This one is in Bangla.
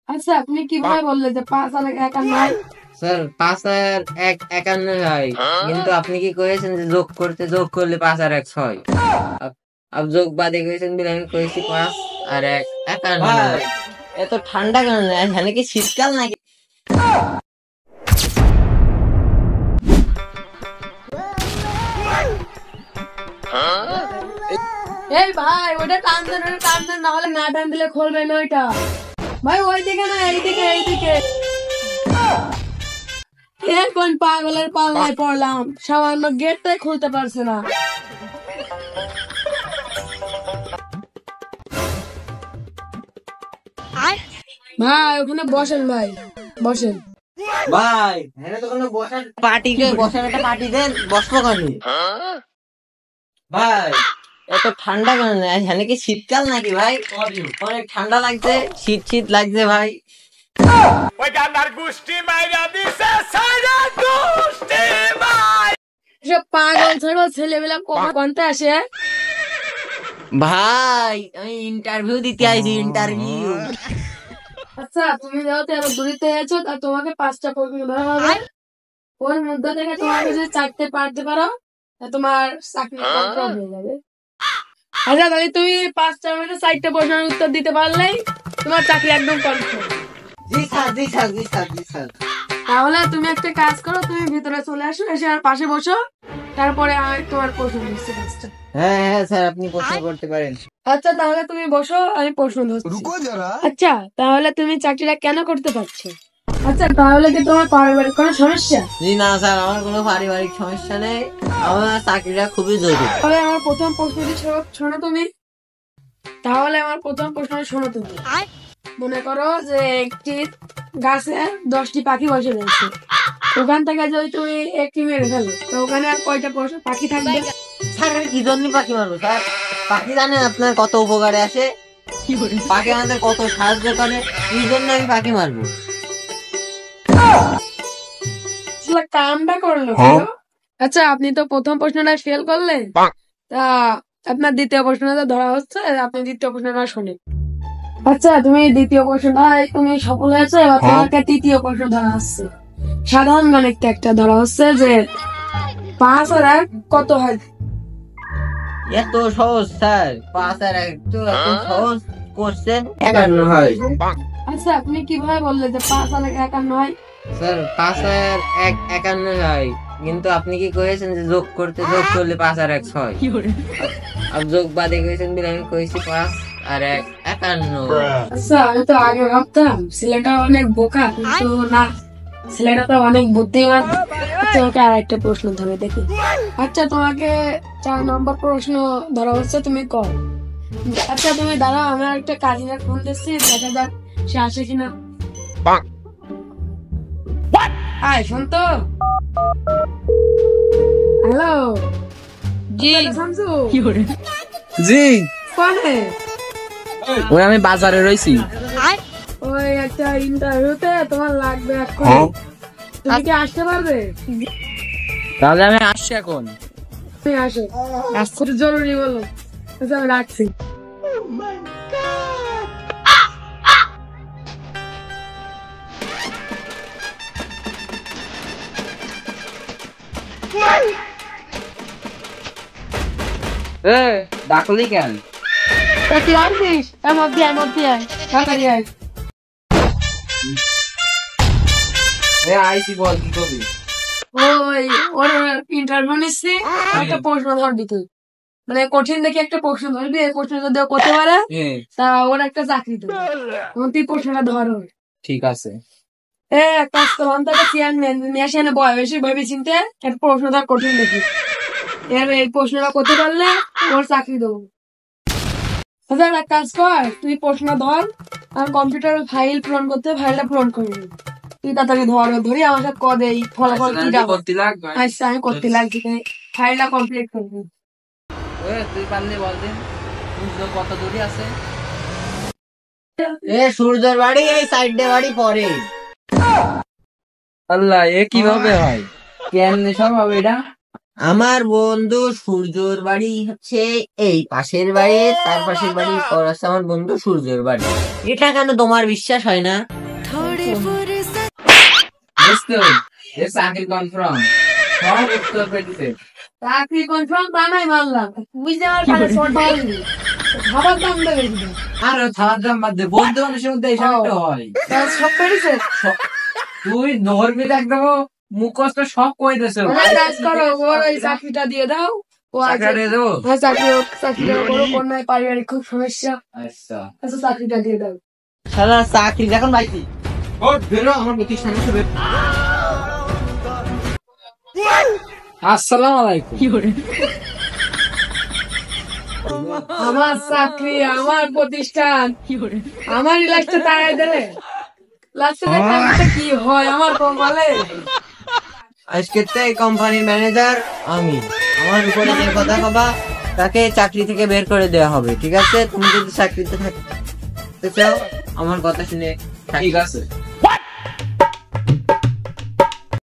আচ্ছা আপনি কিভাবে বললেন যে 5 আর 1 নয়? স্যার 5 আর 1 51 হয়, কিন্তু আপনি কি করেছেন যে যোগ করলে 5 আর 1 6। আপ যোগ বাদে করেছেন বলে আমি করেছি 5 আর 1 51। এত ঠান্ডা কেন? এখানে কি শীতকাল নাকি? এই ভাই ওটা টান দেন না হলে না টান দিলে খুলবে না ওইটা। ভাই ওইদিকে না, এইদিকে। কোন পাগলের পাল্লায় পড়লাম, সামান্য গেটটাই খুলতে পারছে না। ভাই ওখানে বসেন, ভাই বসেন। ভাই এখানে তো কোনো বসার একটা পার্টি দেন, বসবো কেন? ভাই এত ঠান্ডা কেন? এখানে কি শীতকাল নাকি ভাই? অনেক ঠান্ডা লাগছে, শীত লাগছে ভাই। এসব পাগল ছাগল ছেলেবেলা কখন কনতে আসে? ভাই আমি ইন্টারভিউ দিতে আইছি, ইন্টারভিউ। আচ্ছা তুমি যেহেতু এত দূরিতে আছো, তা তোমাকে 5টা প্রশ্ন ধরা হবে। ওর মধ্যে থেকে তোমাকে যদি 4টে পারতে পারো তা তোমার চাকরি কনফার্ম হয়ে যাবে। আচ্ছা তাহলে তুমি 5টার মধ্যে 4টে প্রশ্নের উত্তর দিতে পারলেই তোমার চাকরি একদম কনফার্ম। জি স্যার। তাহলে তুমি একটা কাজ করো, তুমি ভিতরে চলে আসো, এসে আর পাশে বসো, তারপরে আমি তোমার প্রশ্ন দিচ্ছি 5টা। হ্যাঁ স্যার, আপনি প্রশ্ন করতে পারেন। আচ্ছা তাহলে তুমি বসো, আমি প্রশ্ন ধরছি। আচ্ছা তাহলে তুমি চাকরিটা কেন করতে পারছো? আচ্ছা তাহলে কি তোমার পারিবারিক কোনো সমস্যা? জি না স্যার, আমার কোনো পারিবারিক সমস্যা নেই, আমার চাকরিটা খুবই জরুরি। তাহলে আমার প্রথম প্রশ্নটি শোনো তুমি। মনে করো যে একটি গাছে 10টি পাখি বসে রয়েছে, ওখান থেকে যদি তুমি একটি মেরে ফেলো তো ওখানে আর কয়টা পাখি থাকবে? স্যার আমি কি জন্য পাখি মারবো স্যার? পাখি জানেন আপনার কত উপকারে আসে? পাখি আমাদের কত সাহায্য করে, এই জন্য আমি পাখি মারবো। কামটা করলো। আচ্ছা আপনি তো প্রথম প্রশ্নটা ফেল করলেন, তা আপনার দ্বিতীয় প্রশ্নটা ধরা হচ্ছে, আপনি দ্বিতীয় প্রশ্নটা শোনেন। আচ্ছা তুমি দ্বিতীয় প্রশ্নটা তুমি সফল হয়েছে, এবার তোমাকে তৃতীয় প্রশ্ন ধরা হচ্ছে। সাধারণ গণিত একটা ধরা হচ্ছে যে 5 আর 1 কত হয়? এত সহজ স্যার, 5 আর 1 তো এত সহজ কোশ্চেন, 51 হয়। আচ্ছা আপনি কিভাবে বললেন যে 5 আর 1 51 হয়? স্যার 5 আর 1 51 হয়, কিন্তু আপনি কি করেছেন যে যোগ করলে 5 আর 1 6। আর যোগ বাদে করেছেন বলে আমি করেছি 5 আর 1 51। আচ্ছা আমি তো আগে ভাবতাম ছেলেটা অনেক বোকা, কিন্তু না, ছেলেটা তো অনেক বুদ্ধিমান। তোমাকে আর একটা প্রশ্ন ধরে দেখি। আচ্ছা তোমাকে 4 নম্বর প্রশ্ন ধরা হচ্ছে, তুমি কর। আচ্ছা তুমি দাঁড়াও, আমার একটা কাজিনের ফোন দিচ্ছি, দেখা যাক সে আসে কিনা। হাই শুন তো। হ্যালো জি শামসু। জি কোনে? ওই আমি বাজারে রইছি। ওই একটা ইন্টারভিউতে তোমার লাগবে এখন, তুমি কি আসতে পারবে? তাহলে আমি আসছি এখন। তুমি আসো, খুব জরুরি বলো। আচ্ছা আমি রাখছি। ডাকলি কেন? তুই আসিস, এর মধ্যে আয়, তাড়াতাড়ি আয়। আইসি, বল কি করবি? ওই ওর ইন্টারভিউ নিচ্ছি, একটা প্রশ্ন ধর দিতে, মানে কঠিন দেখে একটা প্রশ্ন ধরবি, এই প্রশ্ন যদি ও করতে পারে তা ওর একটা চাকরি দেবে। তুই প্রশ্নটা ধর। ঠিক আছে। এক কাজ কর, অন্তত চেয়ার নিয়ে আসে, বয় বেশি ভেবে চিনতে একটা প্রশ্ন ধর কঠিন দেখি, এর এই প্রশ্নটা করতে পারলে ওর চাকরি দেবো। আচ্ছা এক কাজ কর, তুই প্রশ্ন ধর, আর কম্পিউটার ফাইল পূরণ করতে, ফাইলটা পূরণ করে নিবি। তুই তাড়াতাড়ি ধরি আমার সাথে কদে এই ফলাফল কি যাবো। আচ্ছা আমি করতে লাগছি, ফাইলটা কমপ্লিট করবি। তুই পারলে বল দিন, কত দূরে আছে? সূর্যের বাড়ি এই সাইডে বাড়ি পরে। আল্লাহ, এ কিভাবে হয়? কেমনে সম্ভব এটা? আমার বন্ধু সূর্যর বাড়ি হচ্ছে এই পাশের বাড়ি, তার পাশের বাড়ি, পর আছে আমার বন্ধু সূর্যের বাড়ি। এটা কেন তোমার বিশ্বাস হয় না? বুঝতে এর চাকরি কনফার্ম, সব উত্তর পেয়েছে। চাকরি কনফার্ম বানাই মারলাম, বুঝতে আমার কাছে শর্ট মারলি খাবার দাম দেবে কিন্তু। আর থালার দাম বাদ দে, বন্ধু মানুষের মধ্যে এইসব একটা হয়। সব পেরেছে। তুই ধর্মী একদম মুখস্থ সব কই দিছে। কাজ করো, ওর ওই চাকরিটা দিয়ে দাও। ও চাকরি দিয়ে দেবো? হ্যাঁ চাকরিটা করো, কন্যায় পারিবারিক খুব সমস্যা। আচ্ছা আচ্ছা চাকরিটা দিয়ে দাও। শালা চাকরি এখন পাইছি। ও বেরো আমার প্রতিষ্ঠানে এসে বেরো। আসসালামু আলাইকুম। আমার চাকরি, আমার প্রতিষ্ঠান, আমার লাস্টে তাড়াই দেবে। লাস্টে কি হয় আমার কপালে? আজকে তো এই কোম্পানির ম্যানেজার আমি। আমার উপরে যে কথা কবা তাকে চাকরি থেকে বের করে দেওয়া হবে, ঠিক আছে? তুমি যদি চাকরিতে থাকতে চাও আমার কথা শুনে ঠিক আছে।